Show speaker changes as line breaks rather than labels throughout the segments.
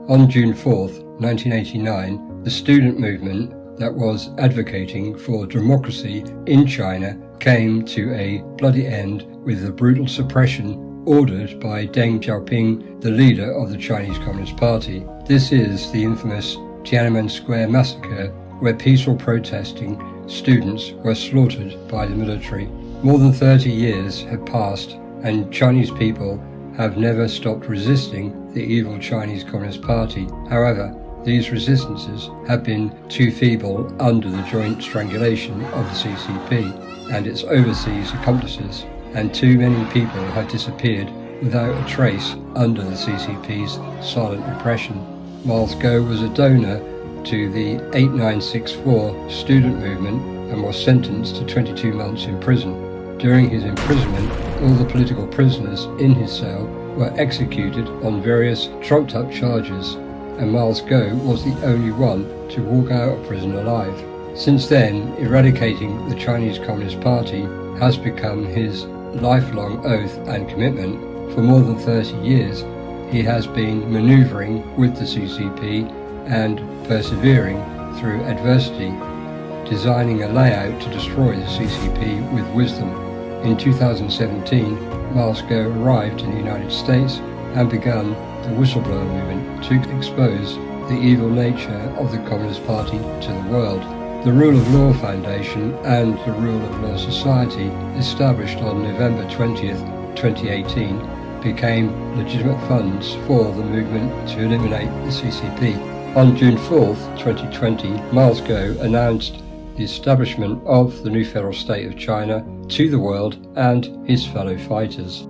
On June 4th, 1989, the student movement that was advocating for democracy in China came to a bloody end with the brutal suppression ordered by Deng Xiaoping, the leader of the Chinese Communist Party. This is the infamous Tiananmen Square massacre, where peaceful protesting students were slaughtered by the military. More than 30 years have passed, and Chinese people have never stopped resisting the evil Chinese Communist Party. However, these resistances have been too feeble under the joint strangulation of the CCP and its overseas accomplices, and too many people have disappeared without a trace under the CCP's silent repression. Miles Guo was a donor to the 8964 student movement and was sentenced to 22 months in prison. During his imprisonment, all the political prisoners in his cell were executed on various trumped-up charges, and Miles Guo was the only one to walk out of prison alive. Since then, eradicating the Chinese Communist Party has become his lifelong oath and commitment. For more than 30 years, he has been maneuvering with the CCP and persevering through adversity, designing a layout to destroy the CCP with wisdom. In 2017, Miles Guo arrived in the United States and began the whistleblower movement to expose the evil nature of the Communist Party to the world. The Rule of Law Foundation and the Rule of Law Society, established on November 20th, 2018, became legitimate funds for the movement to eliminate the CCP. On June 4th, 2020, Miles Guo announced the establishment of the new federal state of China to the world and his fellow fighters.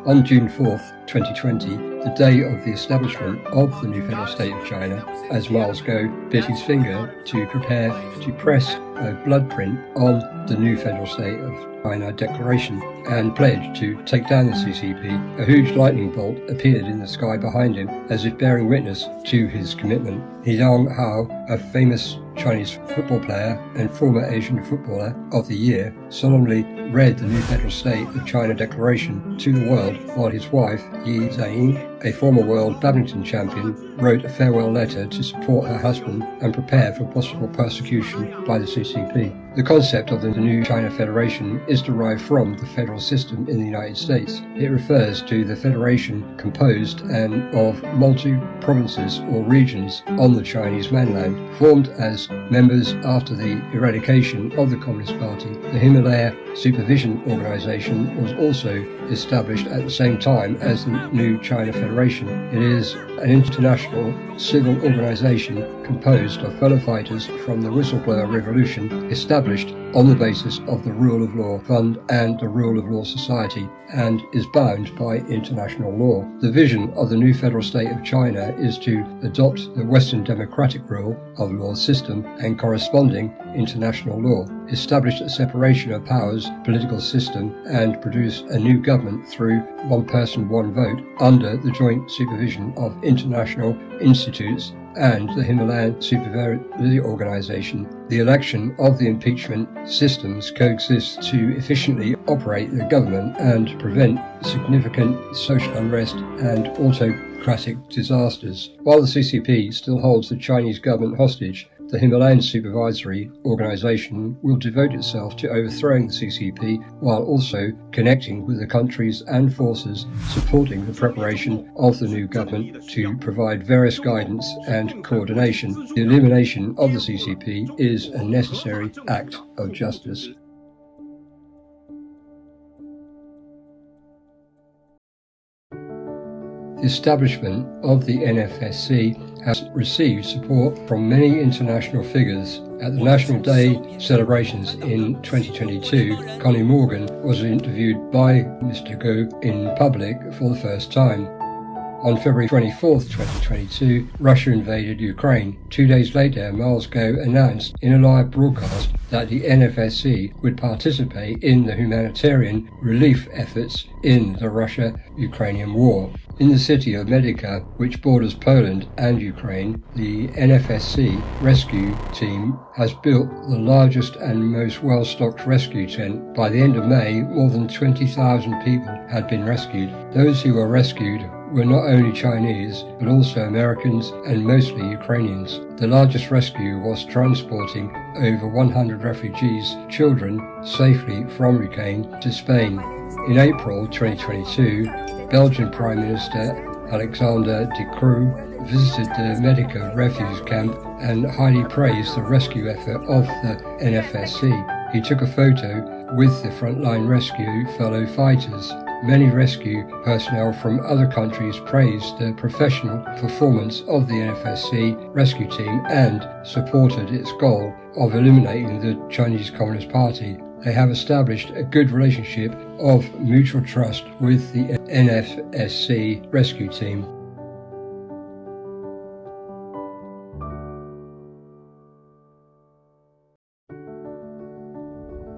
On June 4th, 2020, the day of the establishment of the new federal state of China, as Miles Guo bit his finger to prepare to press a blood print on the new federal state of China declaration and pledged to take down the CCP, a huge lightning bolt appeared in the sky behind him as if bearing witness to his commitment. Zhang Hao, a famous Chinese football player and former Asian Footballer of the Year, solemnly read the new federal state of China declaration to the world, while his wife, Yi Zhanying, a former world badminton champion, wrote a farewell letter to support her husband and prepare for possible persecution by the CCP. The concept of the new China Federation is derived from the federal system in the United States. It refers to the federation composed of multi-provinces or regions on the Chinese mainland, formed as members after the eradication of the Communist Party. The Himalaya Supervision Organization was also established at the same time as the new China Federation. It is an international civil organization composed of fellow fighters from the whistleblower revolution, established on the basis of the Rule of Law Fund and the Rule of Law Society, and is bound by international law. The vision of the new federal state of China is to adopt the Western democratic rule of law system and corresponding international law, establish a separation of powers political system, and produce a new government through one person, one vote under the joint supervision of international institutes and the Himalayan Supervisory Organization. The election of the impeachment systems coexist to efficiently operate the government and prevent significant social unrest and autocratic disasters. While the CCP still holds the Chinese government hostage, the Himalayan Supervisory Organization will devote itself to overthrowing the CCP while also connecting with the countries and forces supporting the preparation of the new government to provide various guidance and coordination. The elimination of the CCP is a necessary act of justice. The establishment of the NFSC has received support from many international figures. At the National Day celebrations in 2022, Connie Morgan was interviewed by Mr. Guo in public for the first time. On February 24, 2022, Russia invaded Ukraine. 2 days later, Miles Go announced in a live broadcast that the NFSC would participate in the humanitarian relief efforts in the Russia-Ukrainian war. In the city of Medica, which borders Poland and Ukraine, the NFSC rescue team has built the largest and most well-stocked rescue tent. By the end of May, more than 20,000 people had been rescued. Those who were rescued were not only Chinese, but also Americans and mostly Ukrainians. The largest rescue was transporting over 100 refugees, children, safely from Ukraine to Spain. In April 2022, Belgian Prime Minister Alexander De Croo visited the Medica refugee camp and highly praised the rescue effort of the NFSC. He took a photo with the frontline rescue fellow fighters. Many rescue personnel from other countries praised the professional performance of the NFSC rescue team and supported its goal of eliminating the Chinese Communist Party. They have established a good relationship of mutual trust with the NFSC rescue team.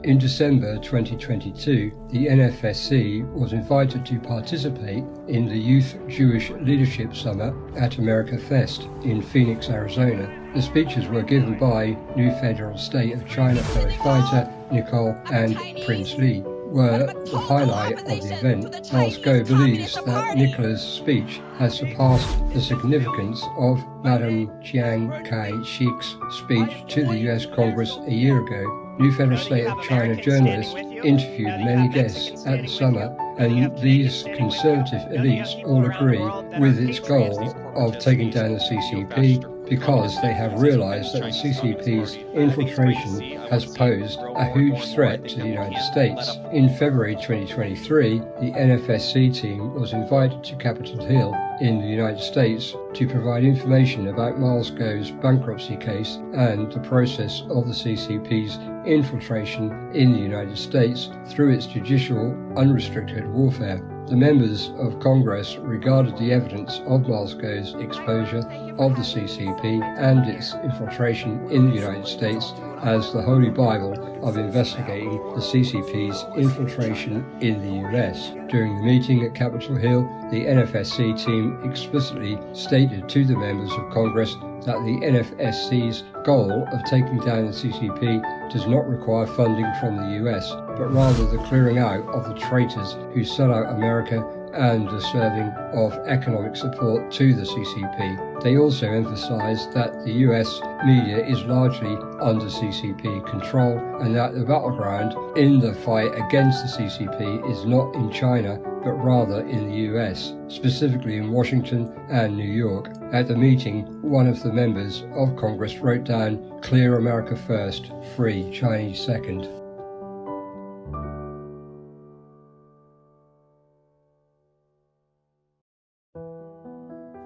In December 2022, the NFSC was invited to participate in the Youth Jewish Leadership Summit at America Fest in Phoenix, Arizona. The speeches were given by new federal state of China fellow fighter Nicole and Prince Lee were the highlight of the event. Miles Go believes that Nicola's speech has surpassed the significance of Madam Chiang Kai-shek's speech to the US Congress a year ago. New Federal State of China journalists interviewed many guests at the summit, and these conservative elites all agree with its goal of taking down the CCP because they have realized that the CCP's infiltration has posed a huge threat to the United States. In February 2023, the NFSC team was invited to Capitol Hill in the United States to provide information about Miles Go's bankruptcy case and the process of the CCP's infiltration in the United States through its judicial unrestricted warfare. The members of Congress regarded the evidence of Miles Go's exposure of the CCP and its infiltration in the United States as the Holy Bible of investigating the CCP's infiltration in the US. During the meeting at Capitol Hill, the NFSC team explicitly stated to the members of Congress that the NFSC's goal of taking down the CCP does not require funding from the US, but rather the clearing out of the traitors who sell out America and the serving of economic support to the CCP. They also emphasized that the US media is largely under CCP control and that the battleground in the fight against the CCP is not in China but rather in the US, specifically in Washington and New York. At the meeting, one of the members of Congress wrote down, "Clear America first, free Chinese second."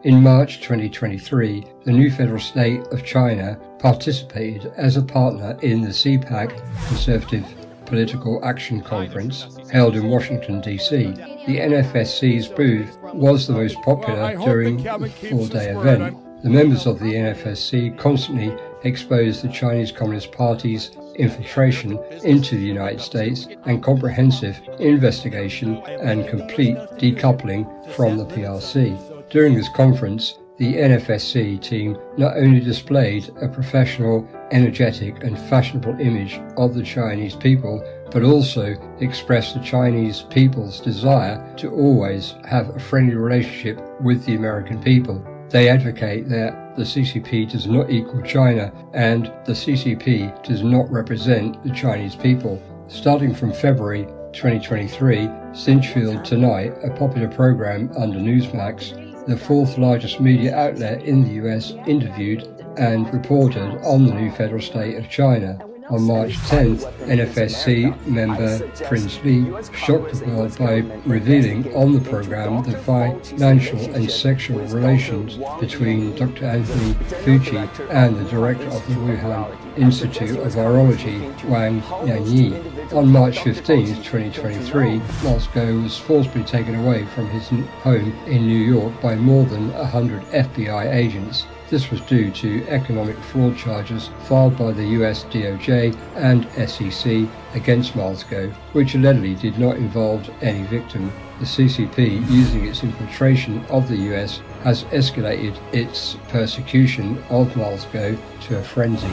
In March 2023, the new federal state of China participated as a partner in the CPAC Conservative Political Action Conference held in Washington, D.C. The NFSC's booth was the most popular during the four-day event. The members of the NFSC constantly exposed the Chinese Communist Party's infiltration into the United States and comprehensive investigation and complete decoupling from the PRC. During this conference, the NFSC team not only displayed a professional, energetic and fashionable image of the Chinese people, but also expressed the Chinese people's desire to always have a friendly relationship with the American people. They advocate that the CCP does not equal China and the CCP does not represent the Chinese people. Starting from February 2023, Sinchfield Tonight, a popular program under Newsmax, the fourth largest media outlet in the US, interviewed and reported on the new federal state of China. On March 10th, NFSC member Prince Lee shocked the world by revealing on the program the financial and sexual relations between Dr. Anthony Fauci and the director of the Wuhan Institute of Virology, Wang Yanyi. On March 15, 2023, Moscow was forcibly taken away from his home in New York by more than 100 FBI agents. This was due to economic fraud charges filed by the US DOJ and SEC against Moscow, which allegedly did not involve any victim. The CCP, using its infiltration of the US, has escalated its persecution of Moscow to a frenzy.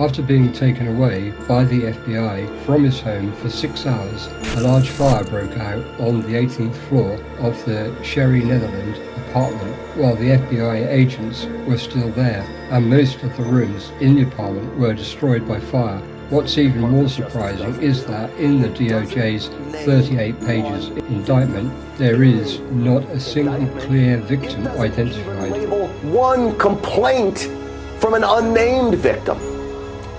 After being taken away by the FBI from his home for 6 hours, a large fire broke out on the 18th floor of the Sherry Netherland apartment while the FBI agents were still there, and most of the rooms in the apartment were destroyed by fire. What's even more surprising is that in the DOJ's 38 pages indictment, there is not a single clear victim identified.
One complaint from an unnamed victim.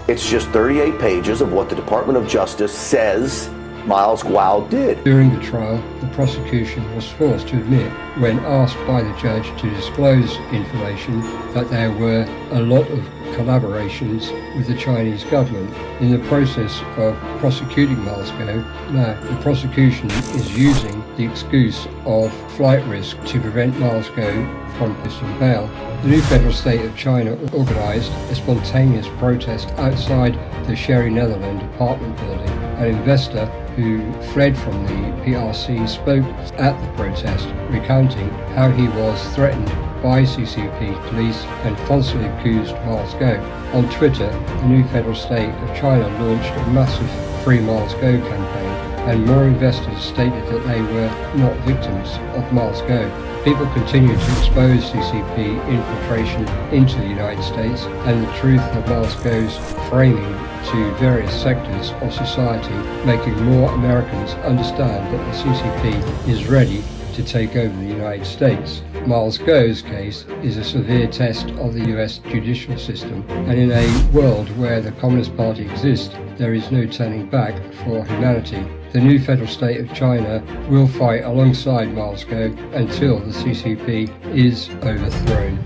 It's just 38 pages of what the Department of Justice says Miles Guo did.
During the trial, the prosecution was forced to admit, when asked by the judge to disclose information, that there were a lot of collaborations with the Chinese government in the process of prosecuting Moscow. Now, the prosecution is using the excuse of flight risk to prevent Moscow from posting bail. The new federal state of China organized a spontaneous protest outside the Sherry Netherland apartment building. An investor who fled from the PRC spoke at the protest, recounting how he was threatened by CCP police and falsely accused Moscow. On Twitter, the new federal state of China launched a massive Free Moscow campaign, and more investors stated that they were not victims of Moscow. People continue to expose CCP infiltration into the United States and the truth of Moscow's framing to various sectors of society, making more Americans understand that the CCP is ready to take over the United States. Moscow's case is a severe test of the US judicial system, and in a world where the Communist Party exists, there is no turning back for humanity. The new federal state of China will fight alongside Moscow until the CCP is overthrown.